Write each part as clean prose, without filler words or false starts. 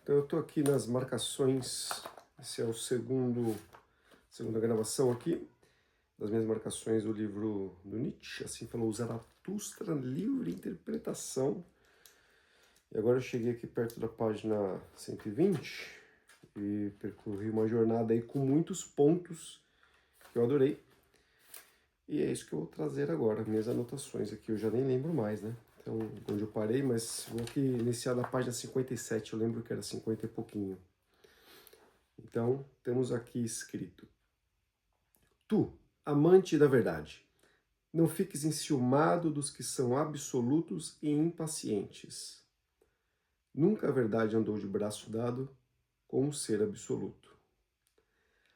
Então eu estou aqui nas marcações, esse é o segunda gravação aqui, das minhas marcações do livro do Nietzsche, Assim Falou Zaratustra, livre interpretação. E agora eu cheguei aqui perto da página 120 e percorri uma jornada aí com muitos pontos que eu adorei. E é isso que eu vou trazer agora, minhas anotações aqui, eu já nem lembro mais, né? Então, onde eu parei, mas vou aqui iniciar da página 57, eu lembro que era 50 e pouquinho. Então, temos aqui escrito: Tu, amante da verdade, não fiques enciumado dos que são absolutos e impacientes. Nunca a verdade andou de braço dado com um ser absoluto.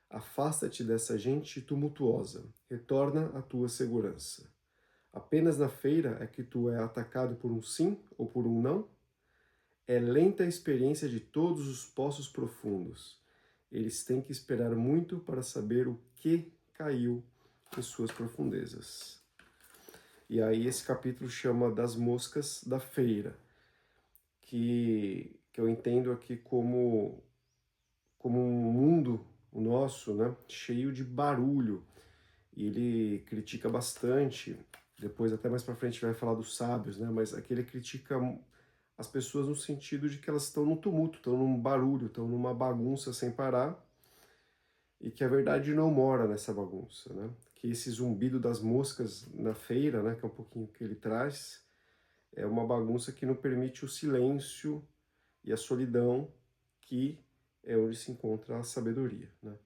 Afasta-te dessa gente tumultuosa, retorna à tua segurança. Apenas na feira é que tu é atacado por um sim ou por um não? É lenta a experiência de todos os poços profundos. Eles têm que esperar muito para saber o que caiu em suas profundezas. E aí esse capítulo chama das moscas da feira, que eu entendo aqui como um mundo, o nosso, né, cheio de barulho. E ele critica bastante, depois até mais para frente vai falar dos sábios, né, mas aqui ele critica as pessoas no sentido de que elas estão num tumulto, estão num barulho, estão numa bagunça sem parar, e que a verdade não mora nessa bagunça, né? Que esse zumbido das moscas na feira, né, que é um pouquinho que ele traz, é uma bagunça que não permite o silêncio e a solidão, que é onde se encontra a sabedoria, né?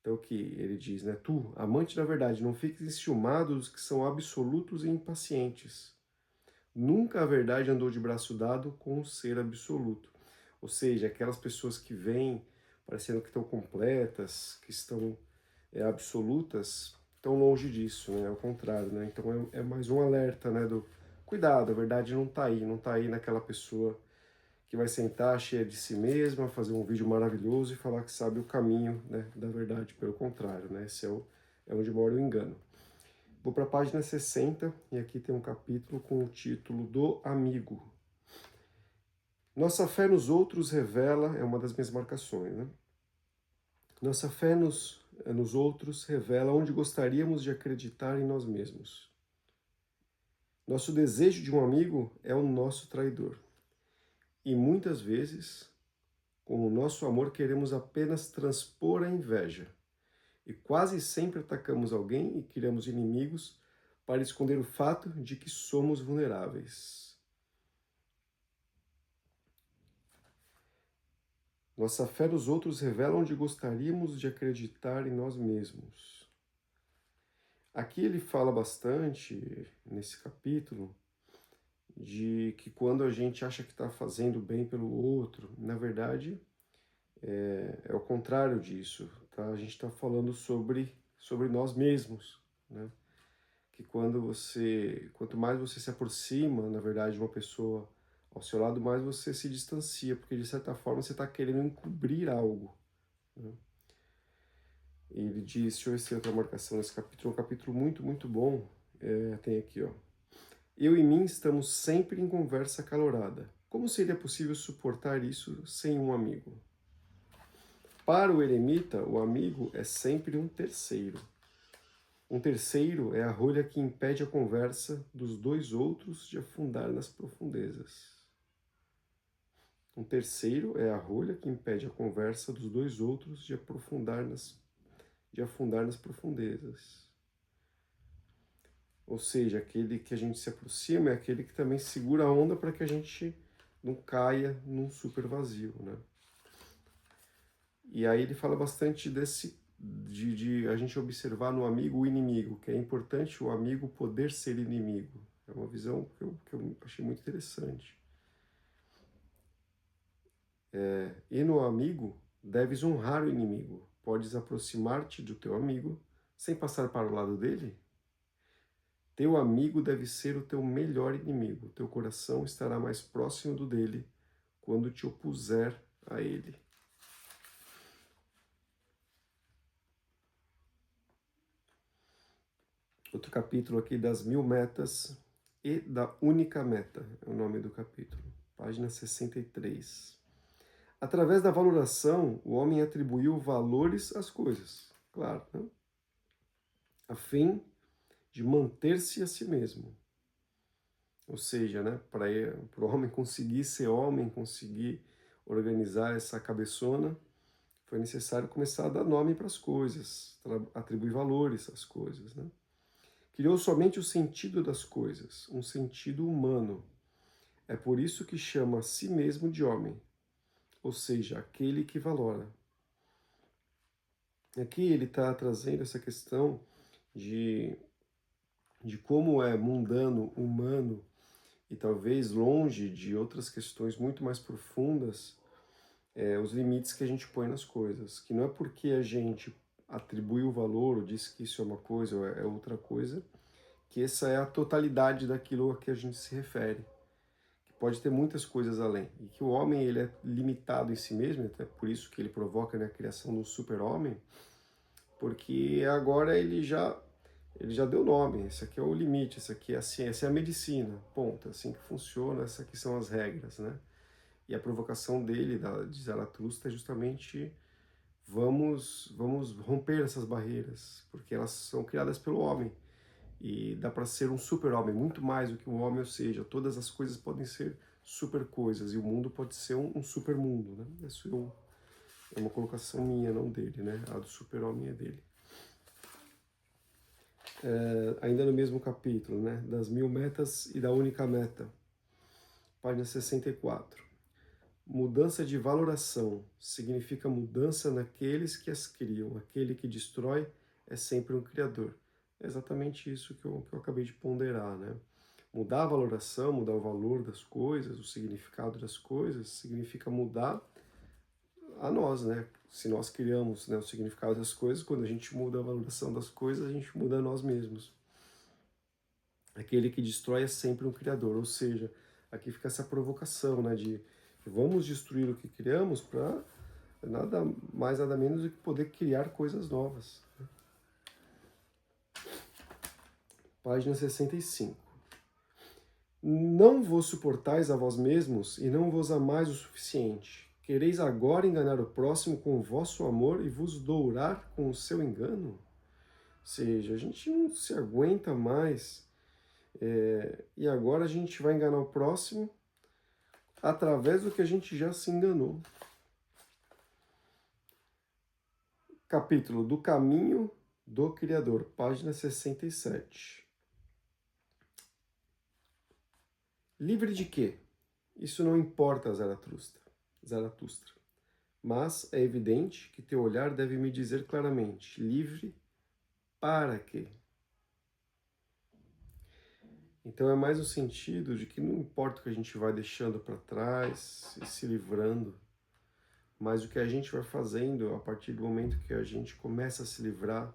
Então que ele diz, né? Tu, amante da verdade, não fiques enciumado dos que são absolutos e impacientes. Nunca a verdade andou de braço dado com o ser absoluto. Ou seja, aquelas pessoas que vêm parecendo que estão completas, que estão absolutas, estão longe disso, né? Ao contrário, né? Então é mais um alerta, né? Do cuidado, a verdade não está aí naquela pessoa que vai sentar cheia de si mesma, fazer um vídeo maravilhoso e falar que sabe o caminho, né, da verdade. Pelo contrário, né? Esse é onde mora o engano. Vou para a página 60 e aqui tem um capítulo com o título do Amigo. Nossa fé nos outros revela, é uma das minhas marcações, né? Nossa fé nos outros revela onde gostaríamos de acreditar em nós mesmos. Nosso desejo de um amigo é o nosso traidor. E muitas vezes, com o nosso amor, queremos apenas transpor a inveja. E quase sempre atacamos alguém e criamos inimigos para esconder o fato de que somos vulneráveis. Nossa fé nos outros revela onde gostaríamos de acreditar em nós mesmos. Aqui ele fala bastante, nesse capítulo, de que quando a gente acha que está fazendo bem pelo outro, na verdade é o contrário disso, tá? A gente está falando sobre nós mesmos, né? Que quanto mais você se aproxima, na verdade, de uma pessoa ao seu lado, mais você se distancia, porque de certa forma você está querendo encobrir algo, né? E ele diz, deixa eu ver se tem outra marcação nesse capítulo, um capítulo muito, muito bom, tem aqui, ó. Eu e mim estamos sempre em conversa acalorada. Como seria possível suportar isso sem um amigo? Para o eremita, o amigo é sempre um terceiro. Um terceiro é a rolha que impede a conversa dos dois outros de afundar nas profundezas. Um terceiro é a rolha que impede a conversa dos dois outros de afundar nas profundezas. Ou seja, aquele que a gente se aproxima é aquele que também segura a onda para que a gente não caia num super vazio, né? E aí ele fala bastante de a gente observar no amigo o inimigo, que é importante o amigo poder ser inimigo. É uma visão que eu achei muito interessante. E no amigo, deves honrar o inimigo. Podes aproximar-te do teu amigo sem passar para o lado dele? Teu amigo deve ser o teu melhor inimigo. Teu coração estará mais próximo do dele quando te opuser a ele. Outro capítulo aqui das 1000 metas e da única meta, é o nome do capítulo. Página 63. Através da valoração, o homem atribuiu valores às coisas, claro, né? A fim de manter-se a si mesmo. Ou seja, né, para o homem conseguir ser homem, conseguir organizar essa cabeçona, foi necessário começar a dar nome para as coisas, atribuir valores às coisas, né? Criou somente o sentido das coisas, um sentido humano. É por isso que chama a si mesmo de homem, ou seja, aquele que valora. Aqui ele está trazendo essa questão de, de como é mundano, humano, e talvez longe de outras questões muito mais profundas, os limites que a gente põe nas coisas. Que não é porque a gente atribui o valor ou diz que isso é uma coisa ou é outra coisa, que essa é a totalidade daquilo a que a gente se refere. Que pode ter muitas coisas além. E que o homem ele é limitado em si mesmo, até por isso que ele provoca, né, a criação do super-homem, porque agora ele já deu nome, esse aqui é o limite, esse aqui é a ciência, é a medicina, ponto, é assim que funciona, essas aqui são as regras, né? E a provocação dele, de Zaratustra, é justamente vamos romper essas barreiras, porque elas são criadas pelo homem, e dá para ser um super-homem, muito mais do que um homem, ou seja, todas as coisas podem ser super coisas, e o mundo pode ser um super mundo, né? Isso é uma colocação minha, não dele, né? A do super-homem é dele. Ainda no mesmo capítulo, né? Das 1000 metas e da única meta. Página 64. Mudança de valoração significa mudança naqueles que as criam. Aquele que destrói é sempre um criador. É exatamente isso que eu acabei de ponderar, né? Mudar a valoração, mudar o valor das coisas, o significado das coisas, significa mudar a nós, né? Se nós criamos, né, o significado das coisas, quando a gente muda a valoração das coisas, a gente muda a nós mesmos. Aquele que destrói é sempre um criador, ou seja, aqui fica essa provocação, né, de vamos destruir o que criamos para nada mais, nada menos do que poder criar coisas novas. Página 65. Não vos suportais a vós mesmos e não vos amais o suficiente. Quereis agora enganar o próximo com o vosso amor e vos dourar com o seu engano? Ou seja, a gente não se aguenta mais e agora a gente vai enganar o próximo através do que a gente já se enganou. Capítulo do Caminho do Criador, página 67. Livre de quê? Isso não importa, Zaratustra. Mas é evidente que teu olhar deve me dizer claramente, livre para quê? Então é mais o sentido de que não importa o que a gente vai deixando para trás e se livrando, mas o que a gente vai fazendo a partir do momento que a gente começa a se livrar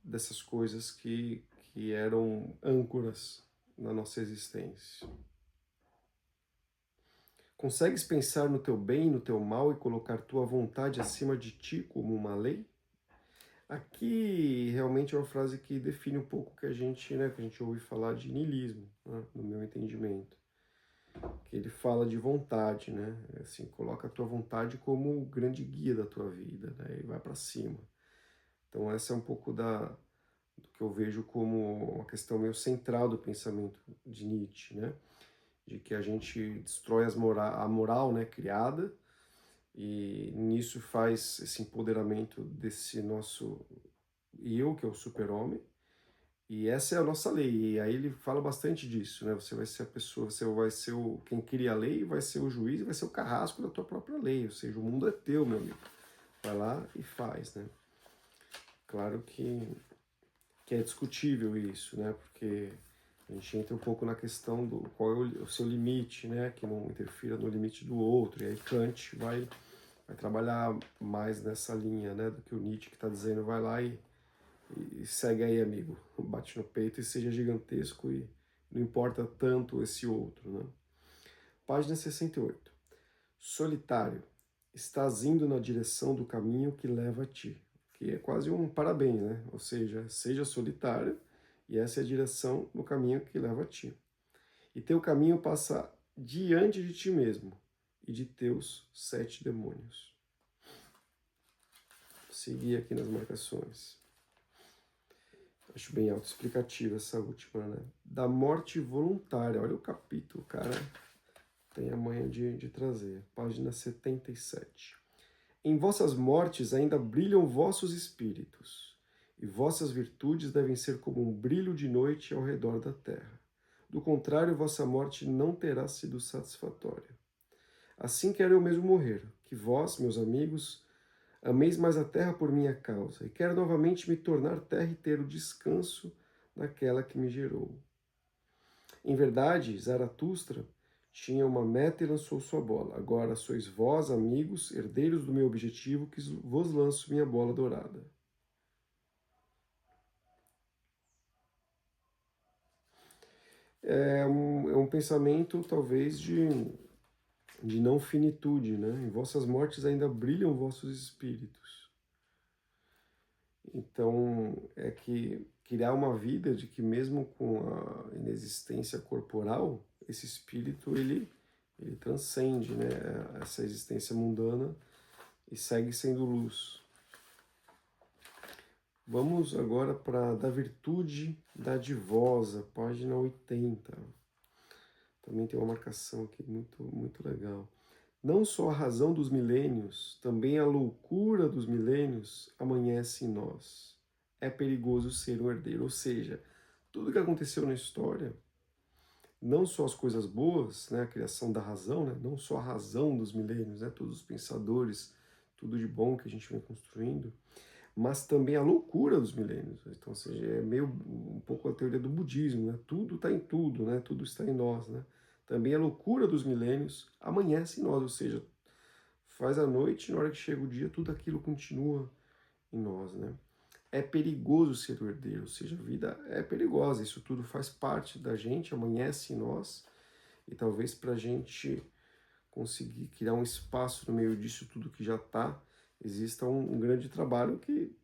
dessas coisas que eram âncoras na nossa existência. Consegues pensar no teu bem e no teu mal e colocar tua vontade acima de ti como uma lei? Aqui realmente é uma frase que define um pouco o que a gente ouve falar de niilismo, né, no meu entendimento. Que ele fala de vontade, né? Assim, coloca a tua vontade como o grande guia da tua vida, né? E vai para cima. Então essa é um pouco do que eu vejo como uma questão meio central do pensamento de Nietzsche, né? De que a gente destrói a moral, né, criada, e nisso faz esse empoderamento desse nosso eu, que é o super-homem, e essa é a nossa lei, e aí ele fala bastante disso, né? Você vai ser a pessoa, você vai ser quem cria a lei, vai ser o juiz, vai ser o carrasco da tua própria lei, ou seja, o mundo é teu, meu amigo. Vai lá e faz, né? Claro que é discutível isso, né? Porque a gente entra um pouco na questão do qual é o seu limite, né? Que não interfira no limite do outro, e aí Kant vai trabalhar mais nessa linha, né? Do que o Nietzsche que está dizendo, vai lá e segue aí, amigo, bate no peito e seja gigantesco e não importa tanto esse outro, né? Página 68. Solitário, estás indo na direção do caminho que leva a ti, que é quase um parabéns, né? Ou seja, seja solitário e essa é a direção no caminho que leva a ti. E teu caminho passa diante de ti mesmo e de teus 7 demônios. Vou seguir aqui nas marcações. Acho bem autoexplicativa essa última, né? Da morte voluntária. Olha o capítulo, cara. Tem a manha de trazer. Página 77. Em vossas mortes ainda brilham vossos espíritos, e vossas virtudes devem ser como um brilho de noite ao redor da terra. Do contrário, vossa morte não terá sido satisfatória. Assim quero eu mesmo morrer, que vós, meus amigos, ameis mais a terra por minha causa, e quero novamente me tornar terra e ter o descanso naquela que me gerou. Em verdade, Zaratustra tinha uma meta e lançou sua bola. Agora sois vós, amigos, herdeiros do meu objetivo, que vos lanço minha bola dourada. É um pensamento, talvez, de não finitude, né? Em vossas mortes ainda brilham vossos espíritos. Então, é que criar uma vida de que mesmo com a inexistência corporal, esse espírito, ele transcende, né, essa existência mundana e segue sendo luz. Vamos agora para Da Virtude Dadivosa, página 80. Também tem uma marcação aqui muito legal. Não só a razão dos milênios, também a loucura dos milênios amanhece em nós. É perigoso ser um herdeiro. Ou seja, tudo que aconteceu na história, não só as coisas boas, né, a criação da razão, né, não só a razão dos milênios, né, todos os pensadores, tudo de bom que a gente vem construindo, mas também a loucura dos milênios. Então, ou seja, é meio um pouco a teoria do budismo, né? Tudo está em tudo, né? Tudo está em nós, né? Também a loucura dos milênios amanhece em nós, ou seja, faz a noite, na hora que chega o dia, tudo aquilo continua em nós, né? É perigoso ser o herdeiro, ou seja, a vida é perigosa, isso tudo faz parte da gente, amanhece em nós, e talvez para a gente conseguir criar um espaço no meio disso tudo que já está, exista um grande trabalho que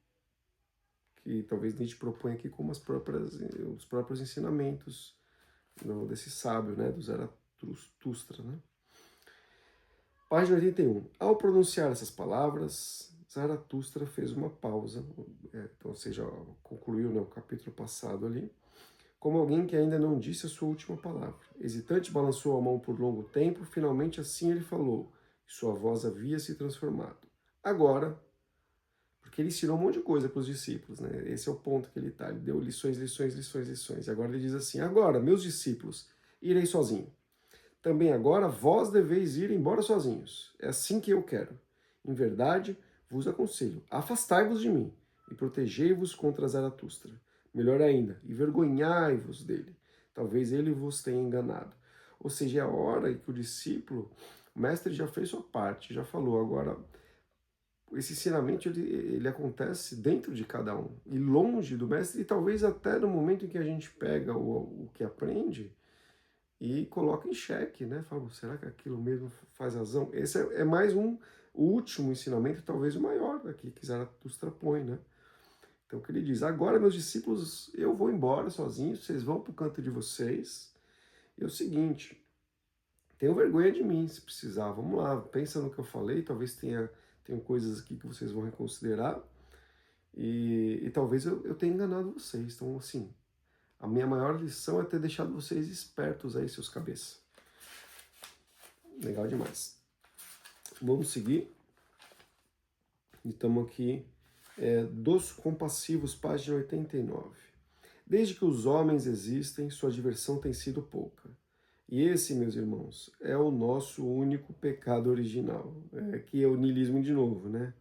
talvez Nietzsche propõe aqui como os próprios ensinamentos desse sábio, né, do Zaratustra, né? Página 81. Ao pronunciar essas palavras, Zaratustra fez uma pausa, então, ou seja, concluiu, né, o capítulo passado ali, como alguém que ainda não disse a sua última palavra. Hesitante, balançou a mão por longo tempo, finalmente assim ele falou, e sua voz havia se transformado. Agora, porque ele ensinou um monte de coisa para os discípulos, né? Esse é o ponto que ele está. Ele deu lições, lições, lições, lições. E agora ele diz assim: agora, meus discípulos, irei sozinho. Também agora vós deveis ir embora sozinhos. É assim que eu quero. Em verdade, vos aconselho, afastai-vos de mim e protegei-vos contra Zaratustra. Melhor ainda, envergonhai-vos dele. Talvez ele vos tenha enganado. Ou seja, é a hora que o discípulo, o mestre já fez sua parte, já falou, agora esse ensinamento ele acontece dentro de cada um e longe do mestre, e talvez até no momento em que a gente pega o que aprende e coloca em xeque, né? Fala, será que aquilo mesmo faz razão? Esse é mais o último ensinamento, talvez o maior aqui que Zaratustra põe, né? Então, o que ele diz, agora, meus discípulos, eu vou embora sozinho, vocês vão para o canto de vocês, e é o seguinte, tenham vergonha de mim, se precisar, vamos lá, pensa no que eu falei, talvez tenham coisas aqui que vocês vão reconsiderar, e talvez eu tenha enganado vocês. Então, assim, a minha maior lição é ter deixado vocês espertos aí, seus cabeças. Legal demais. Vamos seguir. Estamos aqui, Dos Compassivos, página 89. Desde que os homens existem, sua diversão tem sido pouca. E esse, meus irmãos, é o nosso único pecado original, que é o niilismo de novo, né?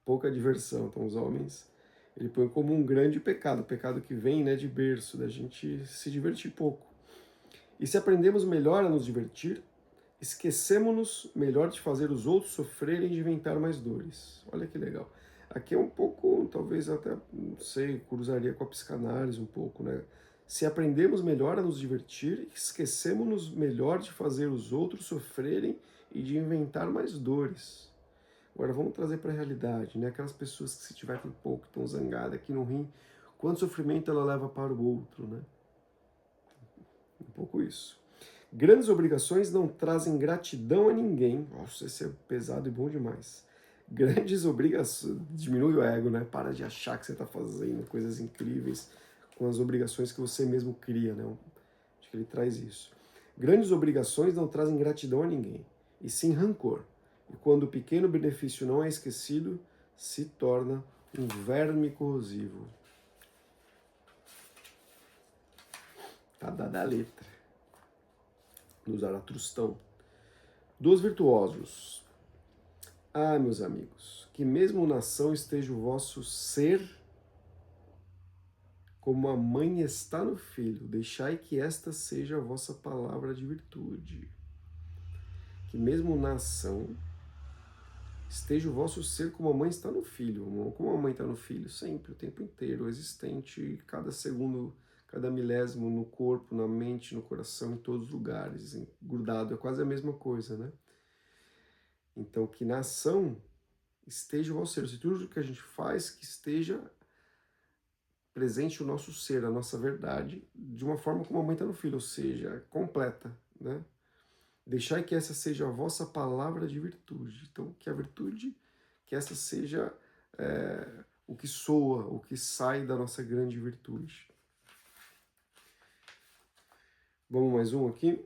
Pouca diversão. Então, os homens, ele põe como um grande pecado, o pecado que vem, né, de berço, da gente se divertir pouco. E se aprendemos melhor a nos divertir, esquecemos-nos melhor de fazer os outros sofrerem e de inventar mais dores. Olha que legal. Aqui é um pouco, talvez até, não sei, cruzaria com a psicanálise um pouco, né? Se aprendemos melhor a nos divertir, esquecemos-nos melhor de fazer os outros sofrerem e de inventar mais dores. Agora vamos trazer para a realidade, né? Aquelas pessoas que se divertem pouco, estão zangadas, que não riem, quanto sofrimento ela leva para o outro, né? Um pouco isso. Grandes obrigações não trazem gratidão a ninguém. Nossa, esse é pesado e bom demais. Grandes obrigações... Diminui o ego, né? Para de achar que você está fazendo coisas incríveis com as obrigações que você mesmo cria, né? Acho que ele traz isso. Grandes obrigações não trazem gratidão a ninguém, e sim rancor. E quando o pequeno benefício não é esquecido, se torna um verme corrosivo. Tá dada a letra. No Zaratrustão. Dos virtuosos. Ah, meus amigos, que mesmo na ação esteja o vosso ser como a mãe está no filho. Deixai que esta seja a vossa palavra de virtude. Que mesmo na ação esteja o vosso ser como a mãe está no filho. Como a mãe está no filho? Sempre, o tempo inteiro, existente, cada segundo, cada milésimo, no corpo, na mente, no coração, em todos os lugares, grudado, é quase a mesma coisa, né? Então, que na ação esteja o vosso ser. Se tudo que a gente faz, que esteja presente o nosso ser, a nossa verdade, de uma forma como a mãe está no filho, ou seja, completa, né? Deixai que essa seja a vossa palavra de virtude. Então, que a virtude, que essa seja o que soa, o que sai da nossa grande virtude. Vamos mais um aqui?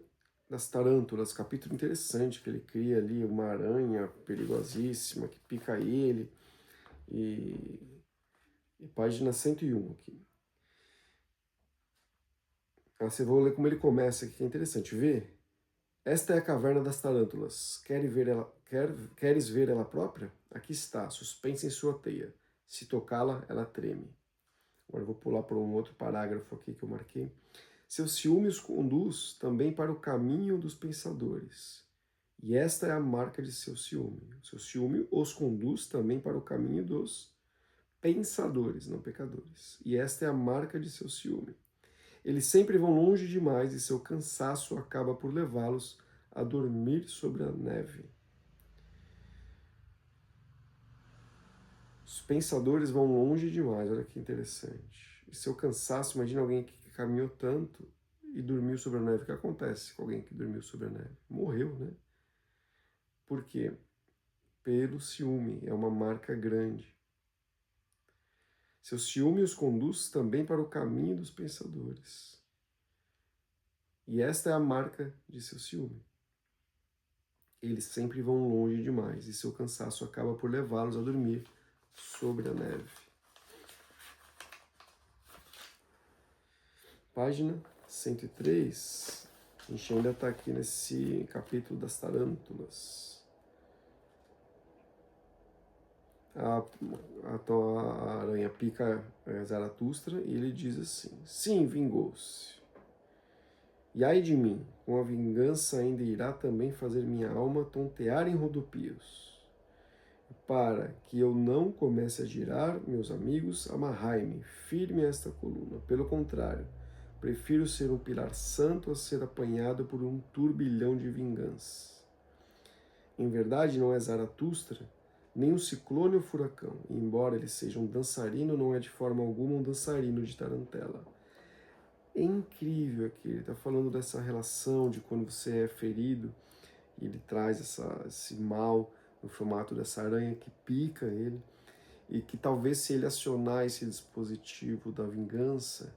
Das tarântulas, capítulo interessante, que ele cria ali uma aranha perigosíssima que pica ele. E página 101 aqui. Você vai ler como ele começa aqui, que é interessante. Vê? Esta é a caverna das tarântulas. Queres ver ela própria? Aqui está, suspensa em sua teia. Se tocá-la, ela treme. Agora eu vou pular para um outro parágrafo aqui que eu marquei. Seu ciúme os conduz também para o caminho dos pensadores. E esta é a marca de seu ciúme. Seu ciúme os conduz também para o caminho dos pensadores, não pecadores. E esta é a marca de seu ciúme. Eles sempre vão longe demais e seu cansaço acaba por levá-los a dormir sobre a neve. Os pensadores vão longe demais, olha que interessante. E seu cansaço, imagina alguém que caminhou tanto e dormiu sobre a neve. O que acontece com alguém que dormiu sobre a neve? Morreu, né? Por quê? Pelo ciúme, é uma marca grande. Seu ciúme os conduz também para o caminho dos pensadores. E esta é a marca de seu ciúme. Eles sempre vão longe demais e seu cansaço acaba por levá-los a dormir sobre a neve. Página 103. A gente ainda está aqui nesse capítulo das tarântulas. A aranha pica Zaratustra e ele diz assim: sim, vingou-se. E ai de mim, com a vingança ainda irá também fazer minha alma tontear em rodopios. Para que eu não comece a girar, meus amigos, amarrai-me firme a esta coluna. Pelo contrário, prefiro ser um pilar santo a ser apanhado por um turbilhão de vingança. Em verdade, não é Zaratustra, nem um ciclone ou furacão, e embora ele seja um dançarino, não é de forma alguma um dançarino de tarantela. É incrível aqui, ele está falando dessa relação de quando você é ferido, e ele traz esse mal no formato dessa aranha que pica ele, e que talvez se ele acionar esse dispositivo da vingança,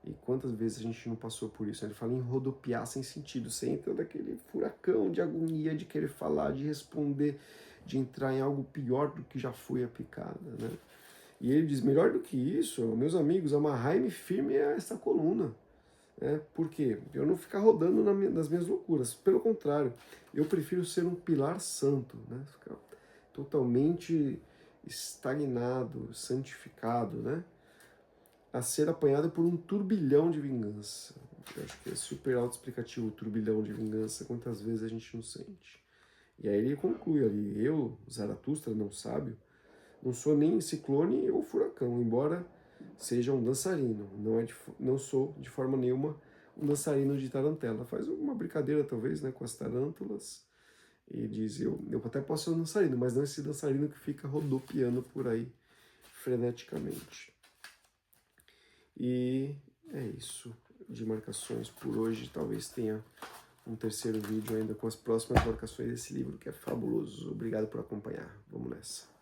e quantas vezes a gente não passou por isso, ele fala em rodopiar sem sentido, você entra daquele furacão de agonia, de querer falar, de responder, de entrar em algo pior do que já foi a picada, né? E ele diz, melhor do que isso, meus amigos, amarrai-me firme a essa coluna. Por quê? Eu não ficar rodando nas minhas loucuras. Pelo contrário, eu prefiro ser um pilar santo, né? Ficar totalmente estagnado, santificado, né? A ser apanhado por um turbilhão de vingança. Eu acho que é super autoexplicativo o turbilhão de vingança, quantas vezes a gente não sente. E aí ele conclui ali, eu, Zaratustra, não sábio, não sou nem ciclone ou furacão, embora seja um dançarino. Não sou, de forma nenhuma, um dançarino de tarantela. Faz uma brincadeira, talvez, né, com as tarântulas. E diz, eu até posso ser um dançarino, mas não esse dançarino que fica rodopiando por aí, freneticamente. E é isso de marcações por hoje. Talvez tenha um terceiro vídeo ainda com as próximas marcações desse livro, que é fabuloso. Obrigado por acompanhar. Vamos nessa.